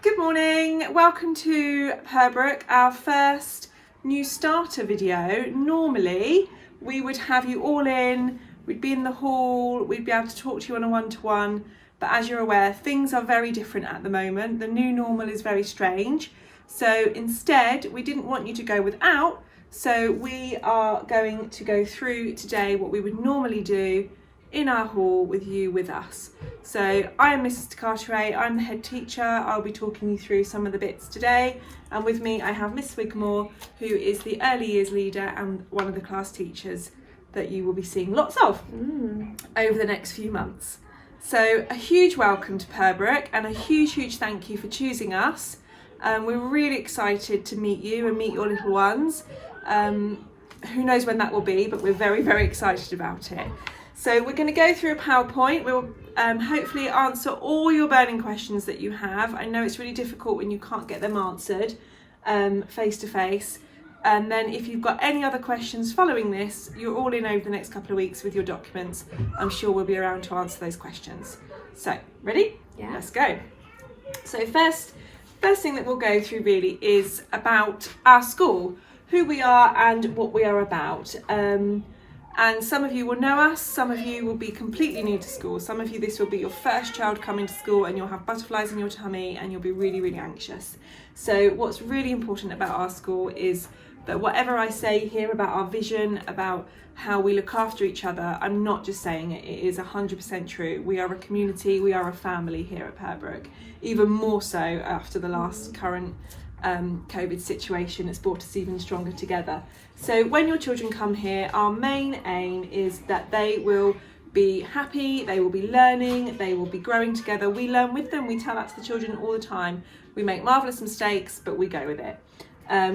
Good morning, welcome to Pembroke, our first new starter video. Normally we would have you all in, we'd be in the hall, we'd be able to talk to you on a one-to-one, but as you're aware, things are very different at the moment. The new normal is very strange. So instead, we didn't want you to go without, so we are going to go through today what we would normally do in our hall with you with us. So I am Mrs. Carteret, I'm the head teacher. I'll be talking you through some of the bits today, and with me I have Miss Wigmore, who is the early years leader and one of the class teachers that you will be seeing lots of over the next few months. So a huge welcome to Pembroke and a huge thank you for choosing us. We're really excited to meet you and meet your little ones. Who knows when that will be, but we're very excited about it. So we're going to go through a PowerPoint. We'll hopefully answer all your burning questions that you have. I know it's really difficult when you can't get them answered face to face. And then if you've got any other questions following this, you're all in over the next couple of weeks with your documents. I'm sure we'll be around to answer those questions. So, ready? Yeah. Let's go. So first thing that we'll go through really is about our school, who we are and what we are about. And some of you will know us, some of you will be completely new to school, some of you this will be your first child coming to school and you'll have butterflies in your tummy and you'll be really anxious. So what's really important about our school is that whatever I say here about our vision, about how we look after each other, I'm not just saying it, it is 100% true. We are a community, we are a family here at Pembroke, even more so after the last current COVID situation. It's brought us even stronger together. So when your children come here, our main aim is that they will be happy, they will be learning, they will be growing together. We learn with them, we tell that to the children all the time. We make marvellous mistakes, but we go with it.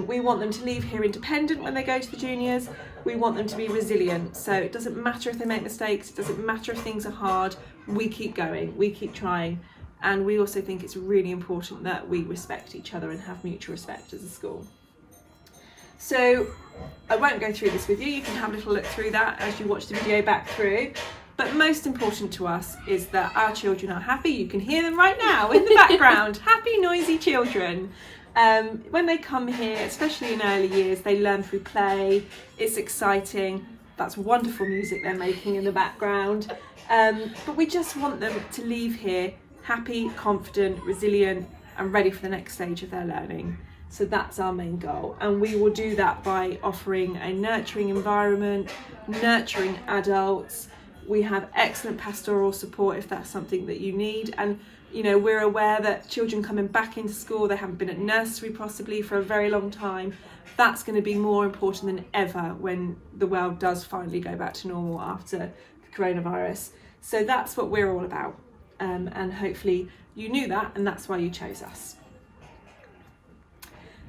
We want them to leave here independent when they go to the juniors. We want them to be resilient. So it doesn't matter if they make mistakes, it doesn't matter if things are hard, we keep going, we keep trying. And we also think it's really important that we respect each other and have mutual respect as a school. So I won't go through this with you, you can have a little look through that as you watch the video back through. But most important to us is that our children are happy. You can hear them right now in the background, happy, noisy children. When they come here, especially in early years, they learn through play, it's exciting, that's wonderful music they're making in the background. But we just want them to leave here happy, confident, resilient and ready for the next stage of their learning. So that's our main goal, and we will do that by offering a nurturing environment, nurturing adults. We have excellent pastoral support if that's something that you need, and you know, we're aware that children coming back into school, they haven't been at nursery possibly for a very long time. That's going to be more important than ever when the world does finally go back to normal after the coronavirus. So that's what we're all about. And hopefully you knew that, and that's why you chose us.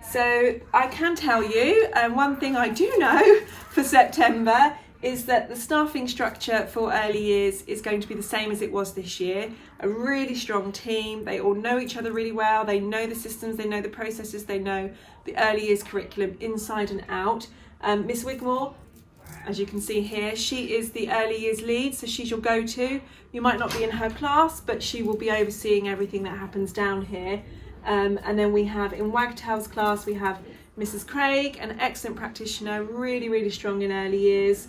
So I can tell you, one thing I do know for September is that the staffing structure for early years is going to be the same as it was this year. A really strong team, they all know each other really well, they know the systems, they know the processes, they know the early years curriculum inside and out. Miss Wigmore, as you can see here, she is the early years lead, so she's your go-to. You might not be in her class, but she will be overseeing everything that happens down here. And then we have in Wagtail's class, we have Mrs. Craig, an excellent practitioner, really strong in early years.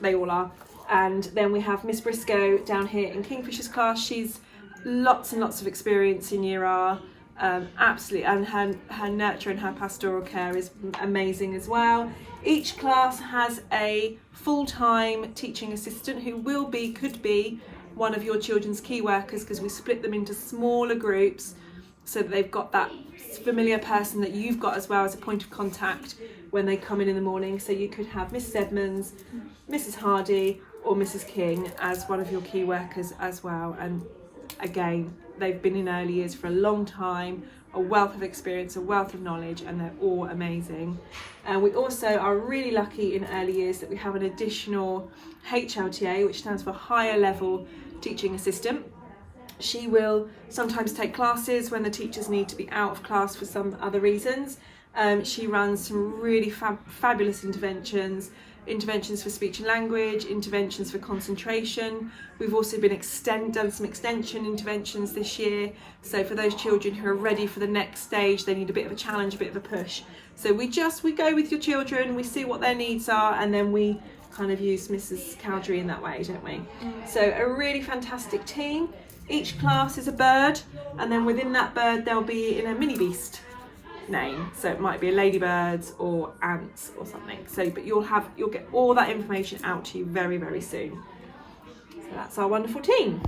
They all are. And then we have Miss Briscoe down here in Kingfisher's class. She's lots and lots of experience in Year R. Absolutely, and her nurture and her pastoral care is amazing as well. Each class has a full-time teaching assistant who could be one of your children's key workers, because we split them into smaller groups so that they've got that familiar person that you've got as well as a point of contact when they come in the morning. So you could have Mrs. Edmonds, Mrs. Hardy or Mrs. King as one of your key workers as well. And again, they've been in early years for a long time, a wealth of experience, a wealth of knowledge, and they're all amazing. And we also are really lucky in early years that we have an additional HLTA, which stands for Higher Level Teaching Assistant. She will sometimes take classes when the teachers need to be out of class for some other reasons. She runs some really fabulous interventions, interventions for speech and language, interventions for concentration. We've also been done some extension interventions this year. So for those children who are ready for the next stage, they need a bit of a challenge, a bit of a push. So we go with your children, we see what their needs are, and then we kind of use Mrs. Cowdery in that way, don't we? So a really fantastic team. Each class is a bird, and then within that bird there'll be in a mini beast name. So it might be a ladybirds or ants or something. So but you'll get all that information out to you very, very soon. So that's our wonderful team.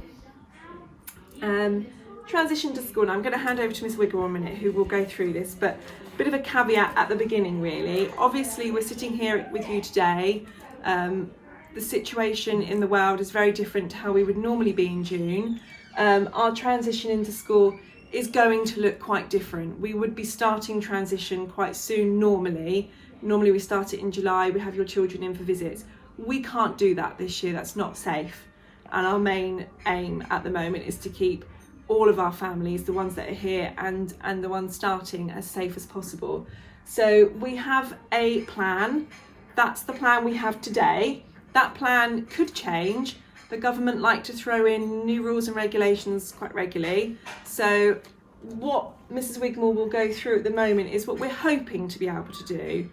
Transition to school. Now I'm going to hand over to Miss Wiggle in a minute, who will go through this, but a bit of a caveat at the beginning really. Obviously we're sitting here with you today. The situation in the world is very different to how we would normally be in June. Our transition into school is going to look quite different. We would be starting transition quite soon normally. Normally we start it in July, we have your children in for visits. We can't do that this year, that's not safe. And our main aim at the moment is to keep all of our families, the ones that are here and the ones starting, as safe as possible. So we have a plan. That's the plan we have today. That plan could change. The government like to throw in new rules and regulations quite regularly. So what Mrs. Wigmore will go through at the moment is what we're hoping to be able to do.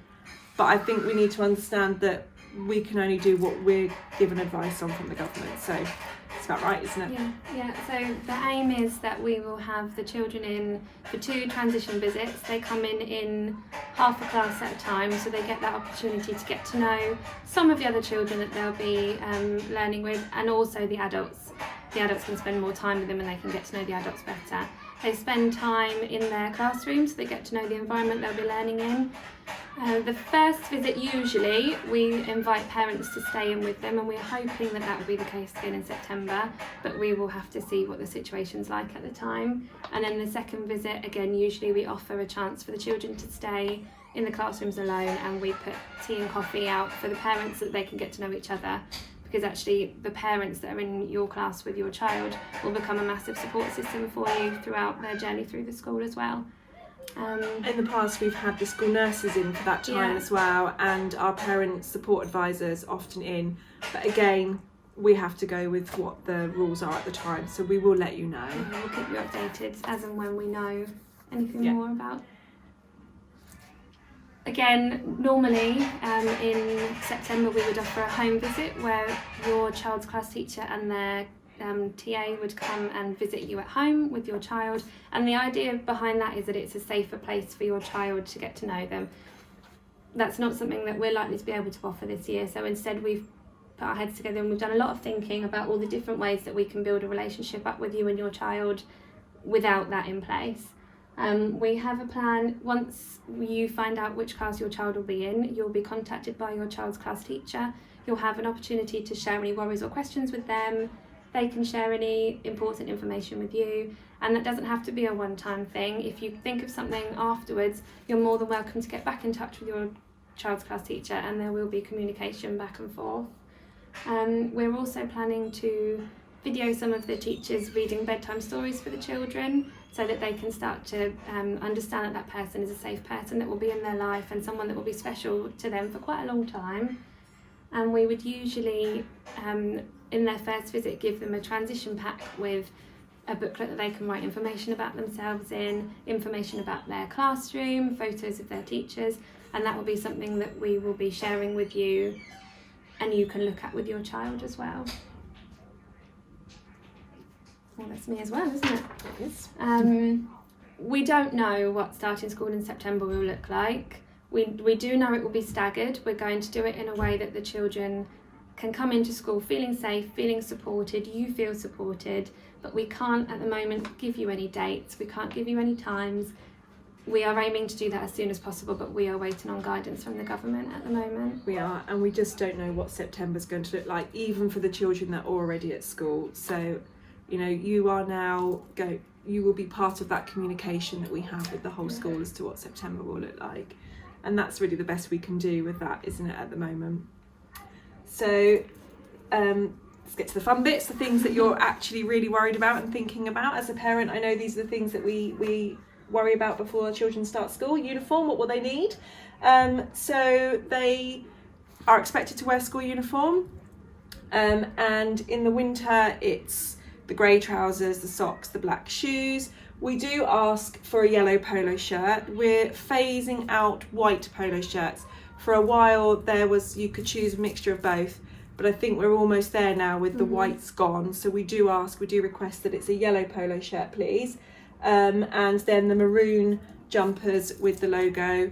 But I think we need to understand that we can only do what we're given advice on from the government. So it's about right, isn't it? Yeah. So the aim is that we will have the children in for 2 transition visits. They come in half a class at a time, so they get that opportunity to get to know some of the other children that they'll be learning with, and also the adults. The adults can spend more time with them and they can get to know the adults better. They spend time in their classrooms, so they get to know the environment they'll be learning in. The first visit, usually we invite parents to stay in with them, and we're hoping that that will be the case again in September, but we will have to see what the situation's like at the time. And then the second visit, again, usually we offer a chance for the children to stay in the classrooms alone, and we put tea and coffee out for the parents so that they can get to know each other, because actually the parents that are in your class with your child will become a massive support system for you throughout their journey through the school as well. In the past we've had the school nurses in for that time as well, and our parent support advisors often in, but again we have to go with what the rules are at the time, so we will let you know. We'll keep you updated as and when we know anything more about. Again, normally in September we would offer a home visit where your child's class teacher and their TA would come and visit you at home with your child, and the idea behind that is that it's a safer place for your child to get to know them. That's not something that we're likely to be able to offer this year, so instead we've put our heads together and we've done a lot of thinking about all the different ways that we can build a relationship up with you and your child without that in place. We have a plan. Once you find out which class your child will be in, you'll be contacted by your child's class teacher. You'll have an opportunity to share any worries or questions with them. They can share any important information with you, and that doesn't have to be a one-time thing. If you think of something afterwards, you're more than welcome to get back in touch with your child's class teacher, and there will be communication back and forth. We're also planning to video some of the teachers reading bedtime stories for the children, so that they can start to understand that that person is a safe person that will be in their life and someone that will be special to them for quite a long time. And we would usually, in their first visit, give them a transition pack with a booklet that they can write information about themselves in, information about their classroom, photos of their teachers, and that will be something that we will be sharing with you and you can look at with your child as well. Well, that's me as well, isn't it? It is. We don't know what starting school in September will look like. We do know it will be staggered. We're going to do it in a way that the children can come into school feeling safe, feeling supported, you feel supported, but we can't at the moment give you any dates, we can't give you any times. We are aiming to do that as soon as possible, but we are waiting on guidance from the government at the moment. We are, and we just don't know what September's going to look like, even for the children that are already at school. So, you know, you will be part of that communication that we have with the whole school as to what September will look like. And that's really the best we can do with that, isn't it, at the moment? So let's get to the fun bits, the things that you're actually really worried about and thinking about as a parent. I know these are the things that we worry about before children start school. Uniform, what will they need? So they are expected to wear school uniform, and in the winter it's the grey trousers, the socks, the black shoes. We do ask for a yellow polo shirt. We're phasing out white polo shirts. For a while you could choose a mixture of both, but I think we're almost there now with the whites gone. So we do request that it's a yellow polo shirt, please. And then the maroon jumpers with the logo.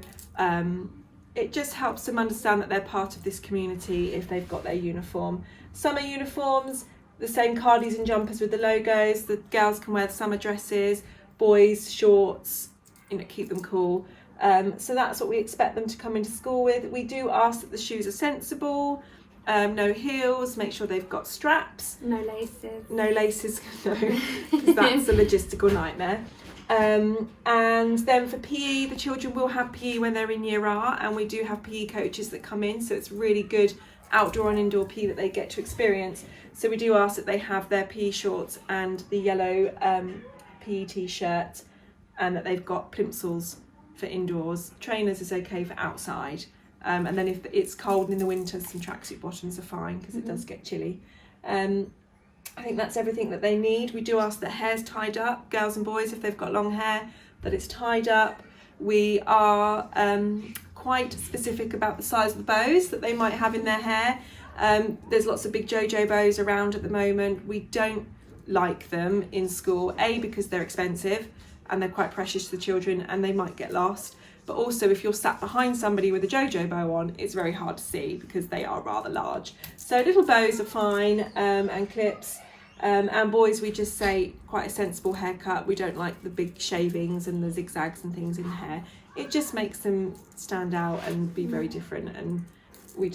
It just helps them understand that they're part of this community if they've got their uniform. Summer uniforms, the same cardies and jumpers with the logos. The girls can wear the summer dresses, boys shorts, keep them cool. So that's what we expect them to come into school with. We do ask that the shoes are sensible, no heels, make sure they've got straps. No laces. No laces, no, because that's a logistical nightmare. And then for PE, the children will have PE when they're in Year R, and we do have PE coaches that come in, so it's really good outdoor and indoor PE that they get to experience. So we do ask that they have their PE shorts and the yellow PE t-shirt, and that they've got plimsolls for indoors. Trainers is okay for outside, and then if it's cold in the winter, some tracksuit bottoms are fine because it does get chilly. I think that's everything that they need. We do ask that hair's tied up, girls and boys, if they've got long hair, that it's tied up. We are quite specific about the size of the bows that they might have in their hair. There's lots of big JoJo bows around at the moment. We don't like them in school, because they're expensive and they're quite precious to the children and they might get lost. But also, if you're sat behind somebody with a JoJo bow on, it's very hard to see because they are rather large. So little bows are fine, and clips. And boys, we just say quite a sensible haircut. We don't like the big shavings and the zigzags and things in hair. It just makes them stand out and be very different, and we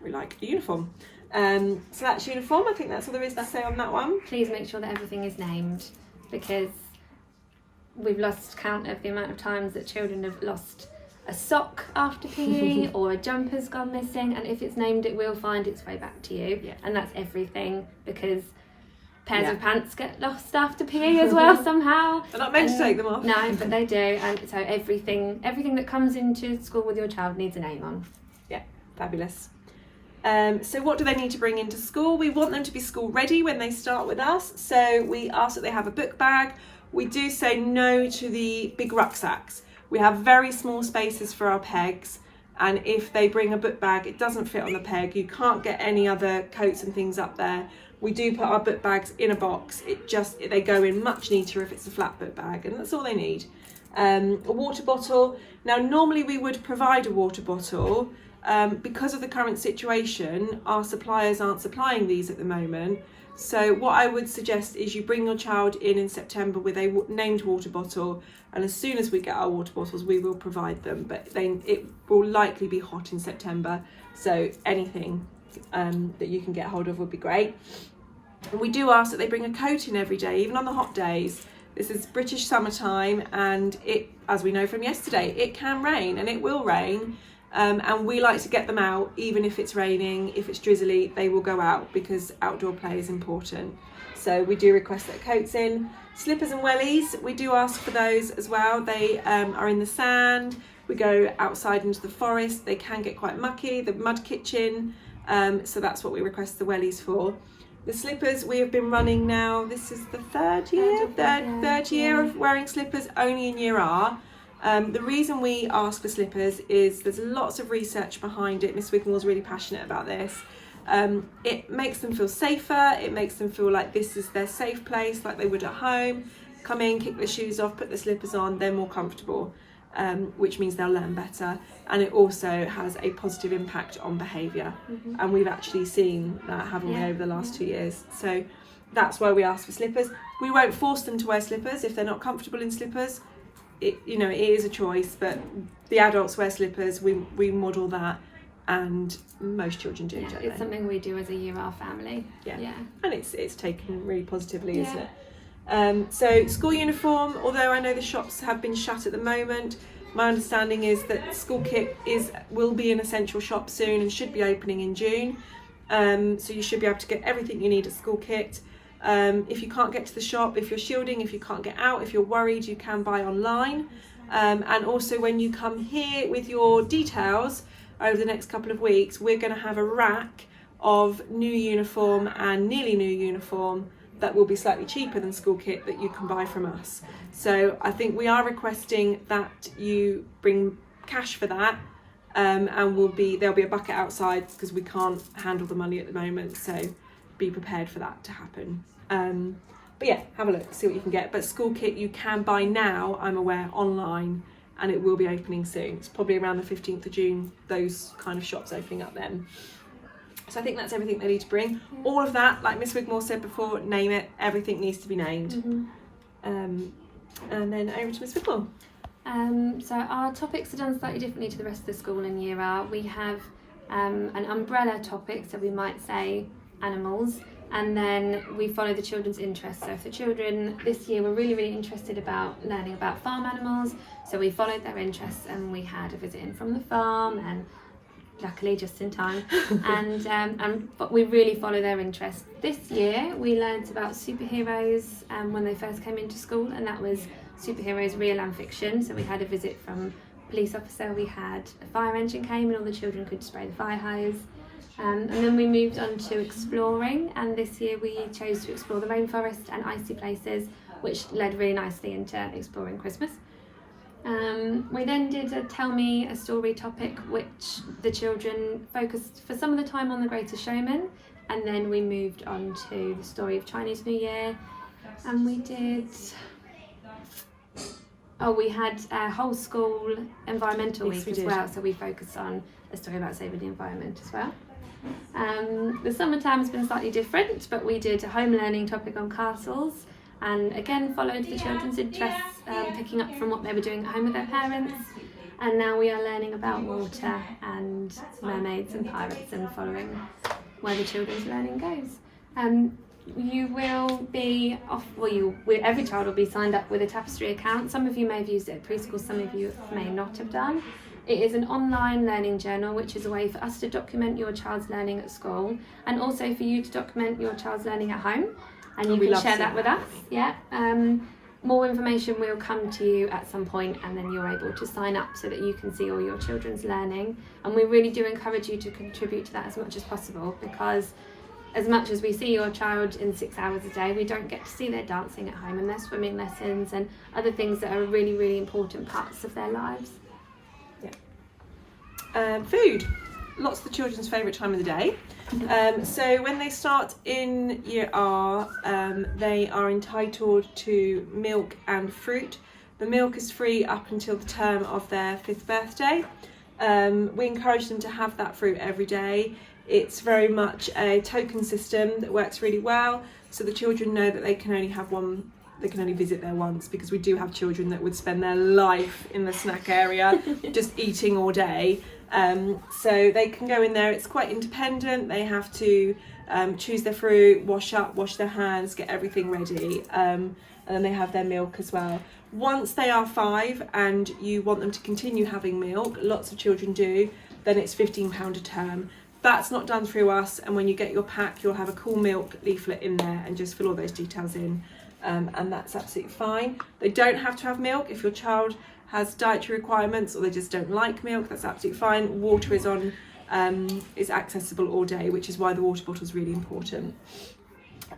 like the uniform. So that's uniform. I think that's all there is to say on that one. Please make sure that everything is named, because we've lost count of the amount of times that children have lost a sock after PE or a jumper's gone missing, and if it's named it will find its way back to you. Yeah. And that's everything, because pairs of pants get lost after PE as well somehow. They're not meant to take them off. No, but they do, and so everything that comes into school with your child needs a name on. Yeah, fabulous. So what do they need to bring into school? We want them to be school ready when they start with us, so we ask that they have a book bag. We do say no to the big rucksacks. We have very small spaces for our pegs, and if they bring a book bag, it doesn't fit on the peg. You can't get any other coats and things up there. We do put our book bags in a box. They go in much neater if it's a flat book bag, and that's all they need. A water bottle. Now, normally we would provide a water bottle. Because of the current situation, our suppliers aren't supplying these at the moment. So what I would suggest is you bring your child in September with a named water bottle, and as soon as we get our water bottles, we will provide them. But it will likely be hot in September, so anything that you can get hold of would be great. And we do ask that they bring a coat in every day, even on the hot days. This is British summertime, and it, as we know from yesterday, it can rain and it will rain. And we like to get them out, even if it's raining, if it's drizzly, they will go out because outdoor play is important. So we do request that coats in. Slippers and wellies, we do ask for those as well. They are in the sand. We go outside into the forest. They can get quite mucky, the mud kitchen. So that's what we request the wellies for. The slippers, we have been running now, this is the third year of wearing slippers only in Year R. The reason we ask for slippers is there's lots of research behind it. Miss Wigmore's really passionate about this. It makes them feel safer. It makes them feel like this is their safe place, like they would at home. Come in, kick their shoes off, put their slippers on, they're more comfortable, which means they'll learn better. And it also has a positive impact on behaviour. And we've actually seen that, haven't we, over the last 2 years. So that's why we ask for slippers. We won't force them to wear slippers if they're not comfortable in slippers. It is a choice, but the adults wear slippers. We model that, and most children do. Don't it's they? something we do as a Year R family. Yeah. And it's taken really positively, isn't it? So school uniform, although I know the shops have been shut at the moment, my understanding is that school kit will be an essential shop soon and should be opening in June. So you should be able to get everything you need at school kit. If you can't get to the shop, if you're shielding, if you can't get out, if you're worried, you can buy online. And also when you come here with your details, over the next couple of weeks, we're going to have a rack of new uniform and nearly new uniform that will be slightly cheaper than school kit that you can buy from us. So I think we are requesting that you bring cash for that, and there'll be a bucket outside because we can't handle the money at the moment, so be prepared for that to happen. But yeah, have a look, see what you can get. But school kit you can buy now, I'm aware, online, and it will be opening soon. It's probably around the 15th of June, those kind of shops opening up then. So I think that's everything they need to bring. All of that, like Miss Wigmore said before, name it, everything needs to be named. And then over to Miss Wigmore. So our topics are done slightly differently to the rest of the school in Year R. We have an umbrella topic, so we might say animals, and then we follow the children's interests. So if the children this year were really, really interested about learning about farm animals, so we followed their interests and we had a visit in from the farm, and luckily just in time, but we really follow their interests. This year we learnt about superheroes when they first came into school, and that was superheroes real and fiction. So we had a visit from a police officer, we had a fire engine came and all the children could spray the fire hose, and then we moved on to exploring, and this year we chose to explore the rainforest and icy places, which led really nicely into exploring Christmas. We then did a Tell Me a Story topic, which the children focused for some of the time on The Greatest Showman, and then we moved on to the story of Chinese New Year, and we had a whole school environmental week as well, so we focused on a story about saving the environment as well. The summertime has been slightly different, but we did a home learning topic on castles, and again followed the children's interests, picking up from what they were doing at home with their parents. And now we are learning about water and mermaids and pirates, and following where the children's learning goes. You will be every child will be signed up with a Tapestry account. Some of you may have used it at preschool, some of you may not have done. It is an online learning journal, which is a way for us to document your child's learning at school, and also for you to document your child's learning at home. And you can share that with us. Yeah. More information will come to you at some point, and then you're able to sign up so that you can see all your children's learning. And we really do encourage you to contribute to that as much as possible, because as much as we see your child in 6 hours a day, we don't get to see their dancing at home and their swimming lessons and other things that are really, really important parts of their lives. Yeah. Food. Lots of the children's favourite time of the day. So when they start in Year R, they are entitled to milk and fruit. The milk is free up until the term of their 5th birthday. We encourage them to have that fruit every day. It's very much a token system that works really well, so the children know that they can only have one, they can only visit there once, because we do have children that would spend their life in the snack area just eating all day. So they can go in there, it's quite independent, they have to choose their fruit, wash their hands, get everything ready, and then they have their milk as well. Once they are 5 and you want them to continue having milk, lots of children do, then it's £15 a term. That's not done through us, and when you get your pack you'll have a cool milk leaflet in there and just fill all those details in, and that's absolutely fine. They don't have to have milk. If your child has dietary requirements or they just don't like milk, that's absolutely fine. Water is accessible all day, which is why the water bottle is really important.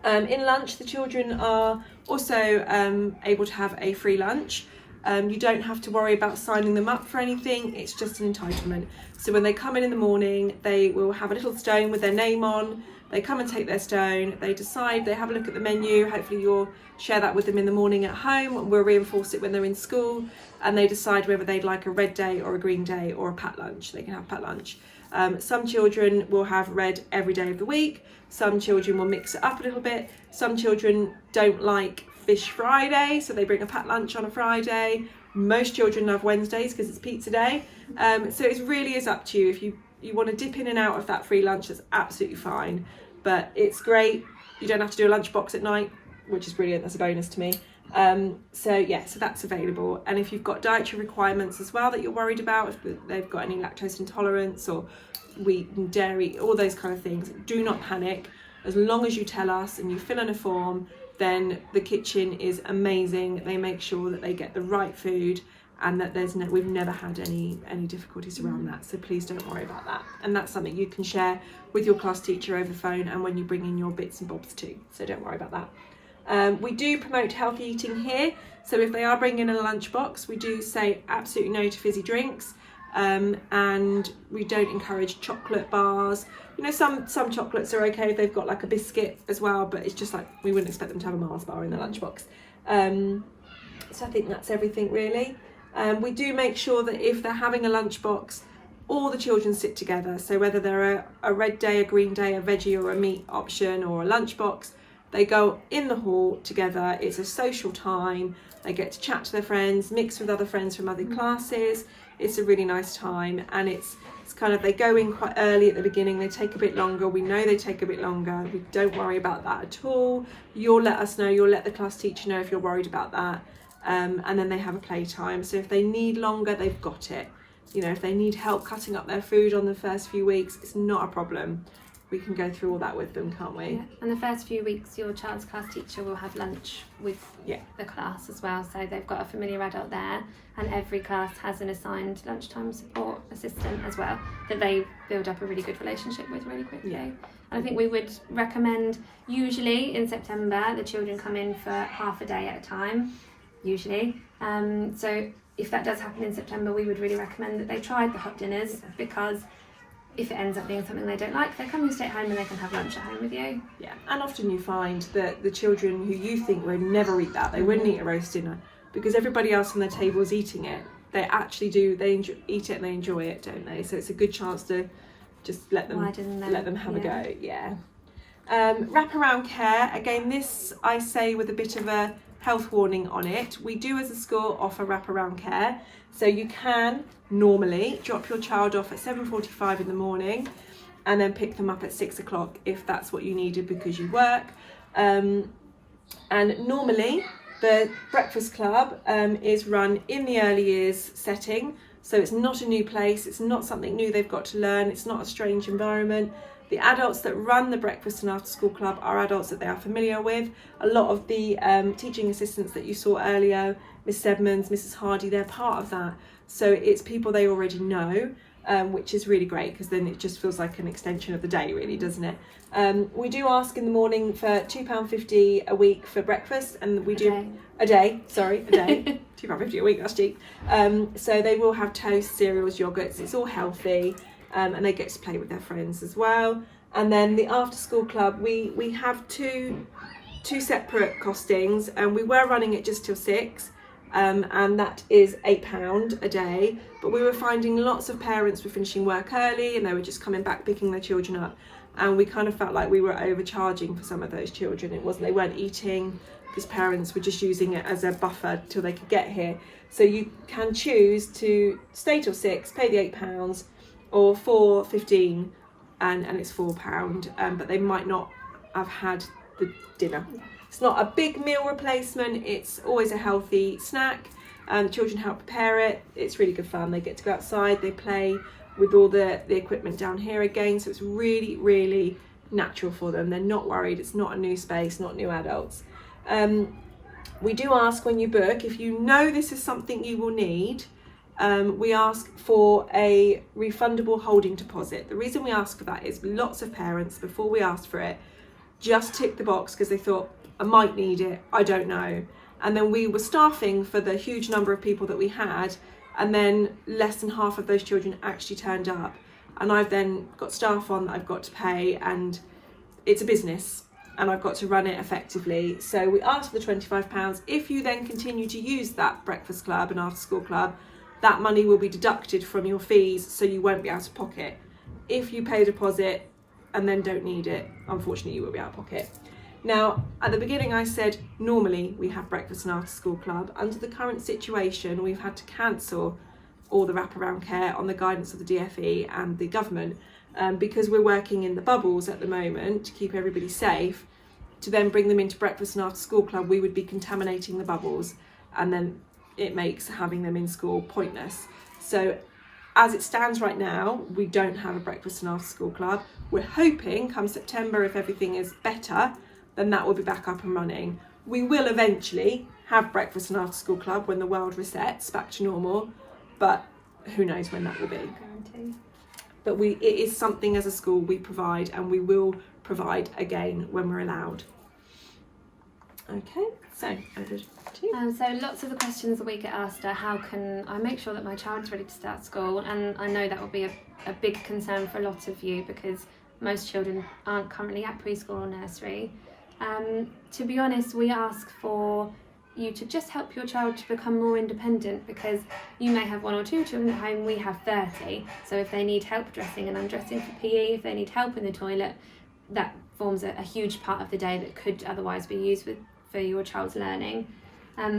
In lunch, the children are also able to have a free lunch. You don't have to worry about signing them up for anything, it's just an entitlement. So when they come in the morning, they will have a little stone with their name on. They come and take their stone, they decide, they have a look at the menu, hopefully you'll share that with them in the morning at home, we'll reinforce it when they're in school, and they decide whether they'd like a red day or a green day or a pat lunch. They can have pat lunch. Some children will have red every day of the week, some children will mix it up a little bit, some children don't like Fish Friday, so they bring a pat lunch on a Friday. Most children love Wednesdays because it's pizza day. So it really is up to you. If you want to dip in and out of that free lunch, that's absolutely fine. But it's great. You don't have to do a lunchbox at night, which is brilliant. That's a bonus to me. So that's available. And if you've got dietary requirements as well that you're worried about, if they've got any lactose intolerance or wheat and dairy, all those kind of things, do not panic. As long as you tell us and you fill in a form, then the kitchen is amazing. They make sure that they get the right food and that we've never had any difficulties around that. So please don't worry about that. And that's something you can share with your class teacher over the phone and when you bring in your bits and bobs too. So don't worry about that. We do promote healthy eating here. So if they are bringing in a lunchbox, we do say absolutely no to fizzy drinks. And we don't encourage chocolate bars. You know, some chocolates are okay if they've got like a biscuit as well, but it's just like we wouldn't expect them to have a Mars bar in their lunchbox. So I think that's everything really. We do make sure that if they're having a lunchbox, all the children sit together. So whether they're a red day, a green day, a veggie or a meat option or a lunchbox, they go in the hall together. It's a social time. They get to chat to their friends, mix with other friends from other classes. It's a really nice time, and it's kind of, they go in quite early at the beginning, they take a bit longer. We know they take a bit longer. We don't worry about that at all. You'll let us know, you'll let the class teacher know if you're worried about that. And then they have a playtime. So if they need longer, they've got it. You know, if they need help cutting up their food on the first few weeks, it's not a problem. We can go through all that with them, can't we? Yeah. And the first few weeks, your child's class teacher will have lunch with the class as well. So they've got a familiar adult there, and every class has an assigned lunchtime support assistant as well that they build up a really good relationship with really quickly. Yeah. And I think we would recommend, usually in September, the children come in for half a day at a time, usually. So if that does happen in September, we would really recommend that they try the hot dinners, because if it ends up being something they don't like, they come and stay at home and they can have lunch at home with you. Yeah, and often you find that the children who you think would never eat that, they wouldn't eat a roast dinner, because everybody else on their table is eating it. They actually do, eat it and they enjoy it, don't they? So it's a good chance to just let them have a go. Yeah. Wraparound care, again, this I say with a bit of a health warning on it. We do as a school offer wraparound care, so you can normally drop your child off at 7:45 in the morning and then pick them up at 6 o'clock if that's what you needed because you work. And normally the breakfast club is run in the early years setting, so it's not a new place, it's not something new they've got to learn, it's not a strange environment. The adults that run the breakfast and after school club are adults that they are familiar with. A lot of the teaching assistants that you saw earlier, Miss Edmonds, Mrs Hardy, they're part of that. So it's people they already know, which is really great, because then it just feels like an extension of the day really, doesn't it? We do ask in the morning for £2.50 a week for breakfast, and we do a day, £2.50 a week, that's cheap. So they will have toast, cereals, yogurts, it's all healthy. And they get to play with their friends as well. And then the after school club, we have two separate costings, and we were running it just till 6, and that is £8 a day. But we were finding lots of parents were finishing work early and they were just coming back picking their children up, and we kind of felt like we were overcharging for some of those children. They weren't eating because parents were just using it as a buffer till they could get here. So you can choose to stay till 6, pay the £8, or £4.15 and it's £4, but they might not have had the dinner. It's not a big meal replacement, it's always a healthy snack. The children help prepare it, it's really good fun. They get to go outside, they play with all the equipment down here again, so it's really, really natural for them. They're not worried, it's not a new space, not new adults. We do ask when you book, if you know this is something you will need, we ask for a refundable holding deposit. The reason we ask for that is lots of parents, before we asked for it, just ticked the box because they thought, I might need it, I don't know. And then we were staffing for the huge number of people that we had, and then less than half of those children actually turned up. And I've then got staff on that I've got to pay, and it's a business and I've got to run it effectively. So we asked for the £25. If you then continue to use that breakfast club and after school club, that money will be deducted from your fees, so you won't be out of pocket. If you pay a deposit and then don't need it, unfortunately you will be out of pocket. Now, at the beginning I said normally we have breakfast and after school club. Under the current situation, we've had to cancel all the wraparound care on the guidance of the DFE and the government, because we're working in the bubbles at the moment to keep everybody safe. To then bring them into breakfast and after school club, we would be contaminating the bubbles, and then it makes having them in school pointless. So as it stands right now, we don't have a breakfast and after school club. We're hoping come September, if everything is better, then that will be back up and running. We will eventually have breakfast and after school club when the world resets back to normal, but who knows when that will be. Guarantee. But it is something as a school we provide, and we will provide again when we're allowed. Okay, so over to you. So lots of the questions that we get asked are, how can I make sure that my child's ready to start school? And I know that will be a big concern for a lot of you, because most children aren't currently at preschool or nursery. To be honest, we ask for you to just help your child to become more independent, because you may have 1 or 2 children at home, we have 30. So if they need help dressing and undressing for PE, if they need help in the toilet, that forms a huge part of the day that could otherwise be used for your child's learning.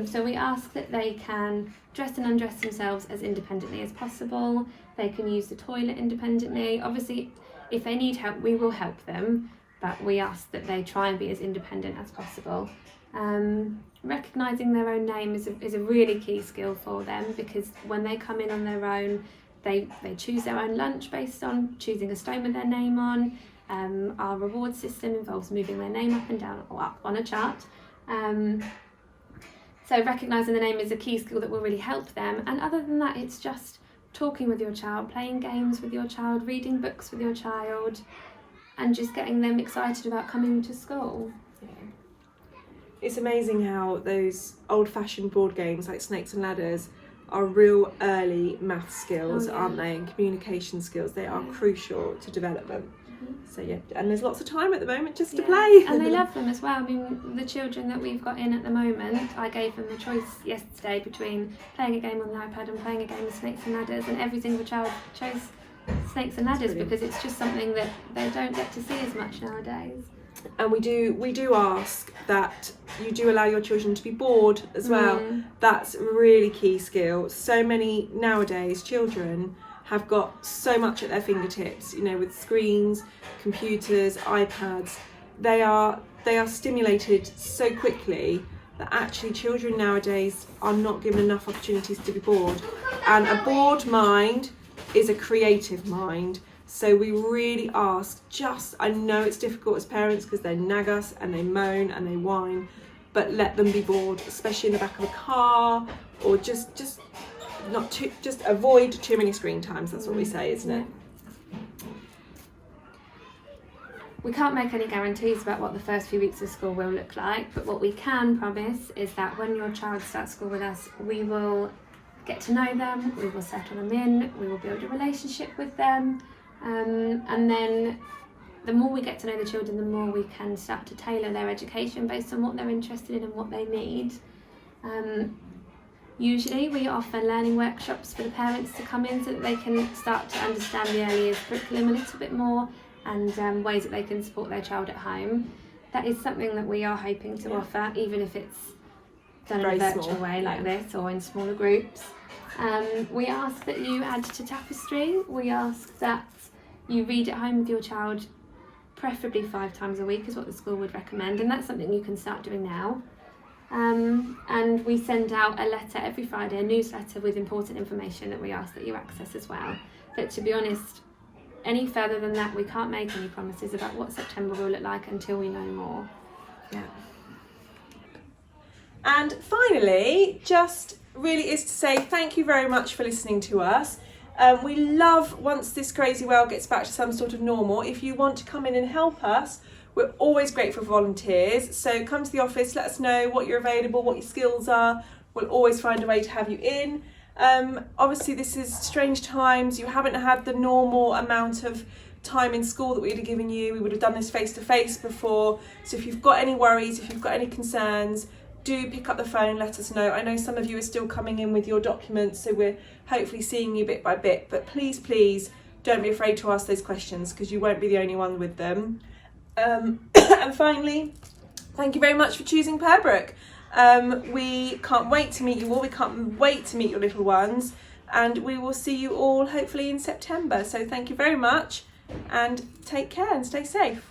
So we ask that they can dress and undress themselves as independently as possible. They can use the toilet independently. Obviously, if they need help, we will help them, but we ask that they try and be as independent as possible. Recognising their own name is a really key skill for them, because when they come in on their own, they choose their own lunch based on choosing a stone with their name on. Our reward system involves moving their name up and down or up on a chart. So recognising the name is a key skill that will really help them. And other than that, it's just talking with your child, playing games with your child, reading books with your child, and just getting them excited about coming to school. Yeah. It's amazing how those old-fashioned board games like Snakes and Ladders are real early math skills, aren't they? And communication skills. They are crucial to development. So yeah, and there's lots of time at the moment just to play. And they love them as well. I mean, the children that we've got in at the moment, I gave them the choice yesterday between playing a game on the iPad and playing a game of Snakes and Ladders, and every single child chose Snakes and Ladders because it's just something that they don't get to see as much nowadays. And we do ask that you do allow your children to be bored as well. That's a really key skill. So many nowadays children have got so much at their fingertips, you know, with screens, computers, iPads. They are stimulated so quickly that actually children nowadays are not given enough opportunities to be bored. And a bored mind is a creative mind. So we really ask, I know it's difficult as parents because they nag us and they moan and they whine, but let them be bored, especially in the back of a car, or just avoid too many screen times. That's what we say, isn't it? We can't make any guarantees about what the first few weeks of school will look like, but what we can promise is that when your child starts school with us, we will get to know them, we will settle them in, we will build a relationship with them, and then the more we get to know the children, the more we can start to tailor their education based on what they're interested in and what they need. Usually we offer learning workshops for the parents to come in so that they can start to understand the early years curriculum a little bit more, and ways that they can support their child at home. That is something that we are hoping to offer, even if it's done in a virtual way like this or in smaller groups. We ask that you add to Tapestry. We ask that you read at home with your child, preferably 5 times a week is what the school would recommend, and that's something you can start doing now. And we send out a letter every Friday, a newsletter with important information that we ask that you access as well. But to be honest, any further than that, we can't make any promises about what September will look like until we know more. Yeah. And finally, just really is to say thank you very much for listening to us. We love, once this crazy world gets back to some sort of normal, if you want to come in and help us, we're always grateful for volunteers. So come to the office, let us know what you're available, what your skills are. We'll always find a way to have you in. Obviously this is strange times. You haven't had the normal amount of time in school that we'd have given you. We would have done this face to face before. So if you've got any worries, if you've got any concerns, do pick up the phone, let us know. I know some of you are still coming in with your documents, so we're hopefully seeing you bit by bit, but please don't be afraid to ask those questions, because you won't be the only one with them. And finally, thank you very much for choosing Pembroke. We can't wait to meet you all. We can't wait to meet your little ones, and we will see you all hopefully in September. So thank you very much, and take care and stay safe.